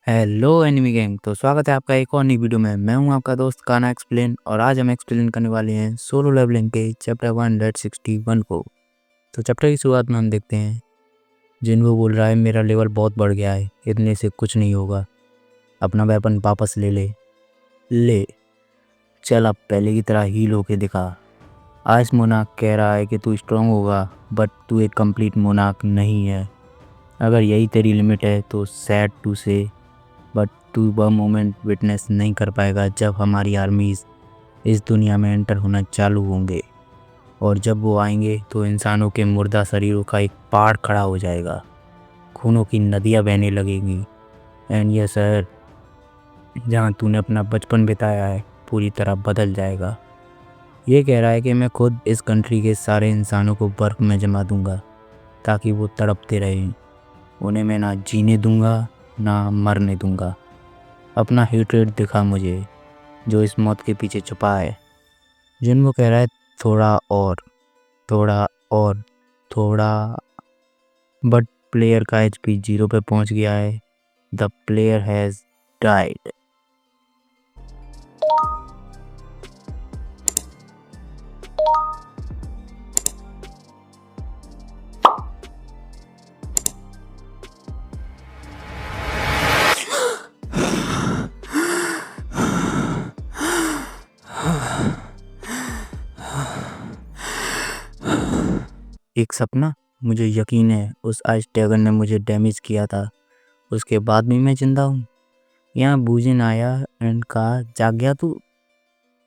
Hello enemy gang. तो स्वागत है आपका एक और नई वीडियो में। मैं हूं आपका दोस्त काना एक्सप्लेन और आज हम एक्सप्लेन करने वाले हैं सोलो लेवलिंग के चैप्टर 161 को। तो चैप्टर की शुरुआत में हम देखते हैं जिन्हो बोल रहा है मेरा लेवल बहुत बढ़ गया है, इतने से कुछ नहीं होगा, अपना वेपन वापस ले चल अब पहले की तरह हील होके दिखा। आइस मोनाक कह रहा है कि तू स्ट्रांग होगा बट तू एक कंप्लीट मोनाक नहीं है। अगर यही तेरी लिमिट है तो सैड टू से बट तू वह मोमेंट विटनेस नहीं कर पाएगा जब हमारी आर्मीज इस दुनिया में एंटर होना चालू होंगे, और जब वो आएंगे तो इंसानों के मुर्दा शरीरों का एक पहाड़ खड़ा हो जाएगा, खूनों की नदियाँ बहने लगेंगी एंड ये शहर जहाँ तूने अपना बचपन बिताया है पूरी तरह बदल जाएगा। ये कह रहा है कि मैं खुद इस कंट्री के सारे इंसानों को बर्फ़ में जमा दूंगा ताकि वो तड़पते रहें। उन्हें मैं ना जीने दूंगा ना मरने दूंगा। अपना हेट्रेड दिखा मुझे जो इस मौत के पीछे छुपा है। जिनको कह रहा है थोड़ा और थोड़ा और थोड़ा, बट प्लेयर का एचपी 0 पे पहुंच गया है। The player has died. एक सपना, मुझे यकीन है उस आइस टैगर ने मुझे डैमेज किया था, उसके बाद भी मैं जिंदा हूँ। यहाँ बूजिन आया एंड कहा जाग गया तू।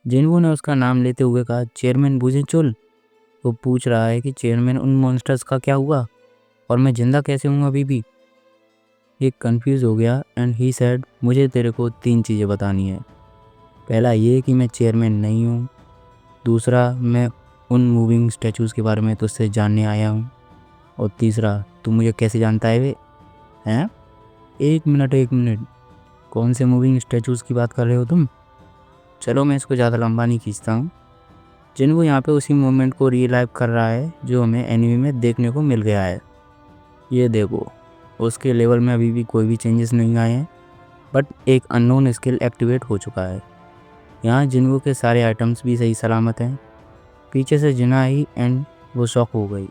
जिन्हों ने उसका नाम लेते हुए कहा चेयरमैन बूजिन चुल। वो पूछ रहा है कि चेयरमैन उन मॉन्स्टर्स का क्या हुआ और मैं जिंदा कैसे हूँ अभी भी। ये कंफ्यूज हो गया एंड ही सेड मुझे तेरे को 3 चीज़ें बतानी है। पहला ये कि मैं चेयरमैन नहीं हूँ, दूसरा मैं उन मूविंग स्टैचूज़ के बारे में तुझसे जानने आया हूँ, और तीसरा तू मुझे कैसे जानता है वे हैं। एक मिनट, कौन से मूविंग स्टैचूज़ की बात कर रहे हो तुम? चलो मैं इसको ज़्यादा लंबा नहीं खींचता हूँ। जिनको यहाँ पे उसी मोमेंट को रियलाइव कर रहा है जो हमें एनिमे में देखने को मिल गया है। ये देखो, उसके लेवल में अभी भी कोई भी चेंजेस नहीं आए हैं, बट एक अननोन स्किल एक्टिवेट हो चुका है। यहाँ जिनको के सारे आइटम्स भी सही सलामत हैं। पीछे से जिना आई एंड वो शॉक हो गई।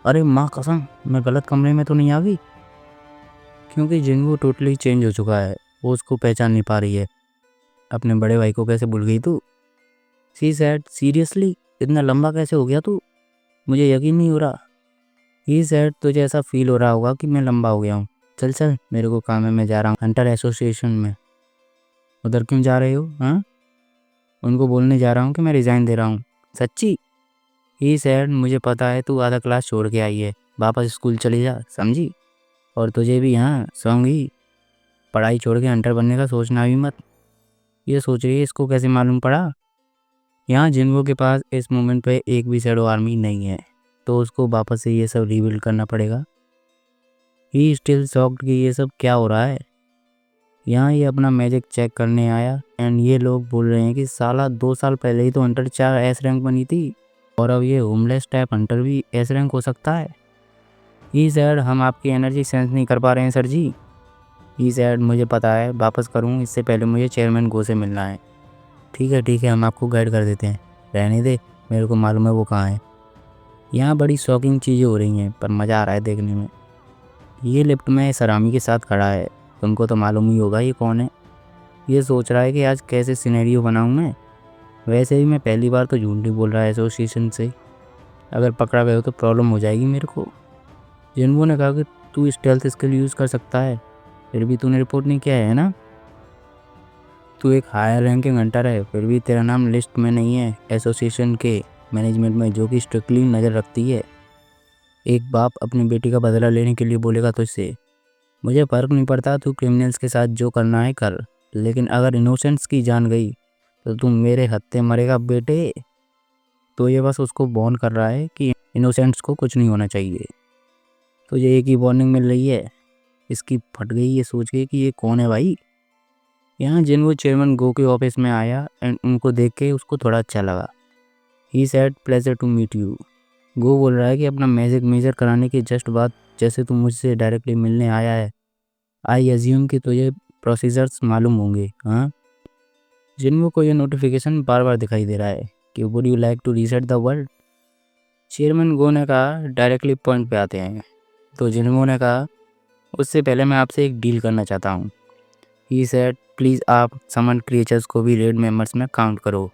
अरे माँ कसम, मैं गलत कमरे में तो नहीं आ गई? क्योंकि जिनको टोटली चेंज हो चुका है, वो उसको पहचान नहीं पा रही है। अपने बड़े भाई को कैसे भूल गई तू? सी सैड सीरियसली इतना लंबा कैसे हो गया तू? मुझे यकीन नहीं हो रहा। ही सैड तुझे ऐसा फील हो रहा होगा कि मैं लंबा हो गया हूँ। चल मेरे को काम है, मैं जा रहा हूँ हंटर एसोसिएशन में। उधर क्यों जा रहे हो? हाँ, उनको बोलने जा रहा हूँ कि मैं रिज़ाइन दे रहा हूँ। सच्ची? ही सैड मुझे पता है तू आधा क्लास छोड़ के आई है, वापस स्कूल चली जा, समझी? और तुझे भी हाँ सौंगी, पढ़ाई छोड़ के हंटर बनने का सोचना भी मत। ये सोच रही है इसको कैसे मालूम पड़ा। यहाँ जिनको के पास इस मोमेंट पे एक भी शैडो आर्मी नहीं है, तो उसको वापस से ये सब रिबिल्ड करना पड़ेगा। ही स्टिल शॉक्ड कि ये सब क्या हो रहा है। यहाँ ये अपना मैजिक चेक करने आया एंड ये लोग बोल रहे हैं कि साला 2 साल पहले ही तो हंटर 4 एस रैंक बनी थी, और अब ये होमलेस टाइप हंटर भी एस रैंक हो सकता है। ही सैड हम आपकी एनर्जी सेंस नहीं कर पा रहे हैं सर जी। ही सैड मुझे पता है, वापस करूँ इससे पहले मुझे चेयरमैन गो से मिलना है। ठीक है हम आपको गाइड कर देते हैं, रहने दे, मेरे को मालूम है वो कहाँ है। यहाँ बड़ी शॉकिंग चीज़ें हो रही हैं पर मज़ा आ रहा है देखने में। ये लिफ्ट में सरामी के साथ खड़ा है, तुमको तो मालूम ही होगा ये कौन है। ये सोच रहा है कि आज कैसे सिनेरियो बनाऊँ मैं। वैसे भी मैं पहली बार तो झूठ नहीं बोल रहा है एसोसिएशन से, अगर पकड़ा गया तो प्रॉब्लम हो जाएगी मेरे को। जिन्हों ने कहा कि तू स्टेल्थ स्किल यूज़ कर सकता है, फिर भी तूने रिपोर्ट नहीं किया है ना। तू एक हायर रैंकिंग हंटर है, फिर भी तेरा नाम लिस्ट में नहीं है एसोसिएशन के मैनेजमेंट में, जो कि स्ट्रिक्टली नज़र रखती है। एक बाप अपनी बेटी का बदला लेने के लिए बोलेगा तुझसे, मुझे फ़र्क नहीं पड़ता तू क्रिमिनल्स के साथ जो करना है कर, लेकिन अगर इनोसेंट्स की जान गई तो तुम मेरे हत्थे मरेगा बेटे। तो ये बस उसको वार्न कर रहा है कि इनोसेंट्स को कुछ नहीं होना चाहिए। तो ये एक ही वार्निंग मिल रही है। इसकी फट गई ये सोच के कि ये कौन है भाई। यहाँ जिन वो चेयरमैन गो के ऑफिस में आया एंड उनको देख के उसको थोड़ा अच्छा लगा। He said pleasure to meet you. गो बोल रहा है कि अपना मैजिक मेजर कराने के जस्ट बाद जैसे तू मुझसे डायरेक्टली मिलने आया है, आई अज्यूम कि तुझे प्रोसीजर्स मालूम होंगे। हाँ, जिनको को ये नोटिफिकेशन बार बार दिखाई दे रहा है कि would you like to reset the world. Chairman गो ने कहा डायरेक्टली पॉइंट पे आते हैं। तो जिनको ने कहा उससे पहले मैं आपसे एक डील करना चाहता हूँ। ही सेड प्लीज़ आप समन क्रिएचर्स को भी रेड मेंबर्स में काउंट करो।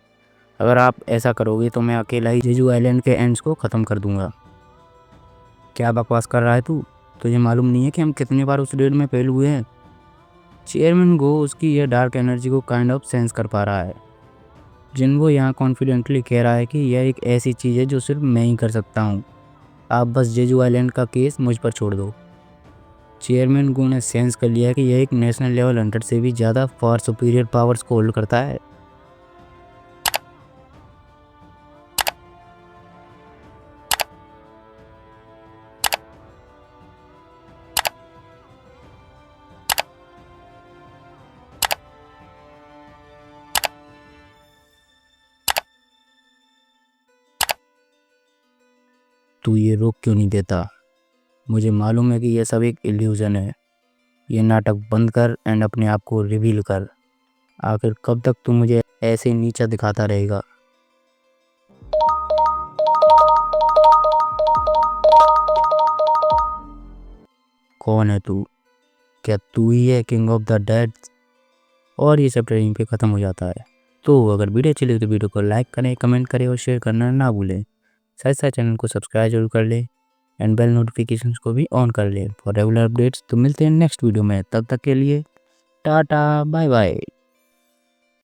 अगर आप ऐसा करोगे तो मैं अकेला ही जेजू आइलैंड के एंड्स को ख़त्म कर दूंगा। क्या बकवास कर रहा है तू? तुझे मालूम नहीं है कि हम कितनी बार उस रेड में फेल हुए हैं? चेयरमैन गो उसकी यह डार्क एनर्जी को काइंड ऑफ सेंस कर पा रहा है। जिनको यहाँ कॉन्फिडेंटली कह रहा है कि यह एक ऐसी चीज़ है जो सिर्फ मैं ही कर सकता हूँ। आप बस जेजू आइलैंड का केस मुझ पर छोड़ दो। चेयरमैन गो ने सेंस कर लिया कि यह एक नेशनल लेवल हंटर से भी ज़्यादा फार सुपीरियर पावर्स को होल्ड करता है। तू ये रोक क्यों नहीं देता? मुझे मालूम है कि यह सब एक इल्यूजन है। ये नाटक बंद कर एंड अपने आप को रिवील कर। आखिर कब तक तू मुझे ऐसे नीचा दिखाता रहेगा? कौन है तू? क्या तू ही है किंग ऑफ द डेड? और ये सब ट्रेनिंग पे ख़त्म हो जाता है। तो अगर वीडियो अच्छी लगी तो वीडियो को लाइक करें, कमेंट करें और शेयर करना ना भूलें। साथ साथ चैनल को सब्सक्राइब जरूर कर लें एंड बेल नोटिफिकेशंस को भी ऑन कर लें फॉर रेगुलर अपडेट्स। तो मिलते हैं नेक्स्ट वीडियो में, तब तक के लिए टाटा बाय बाय।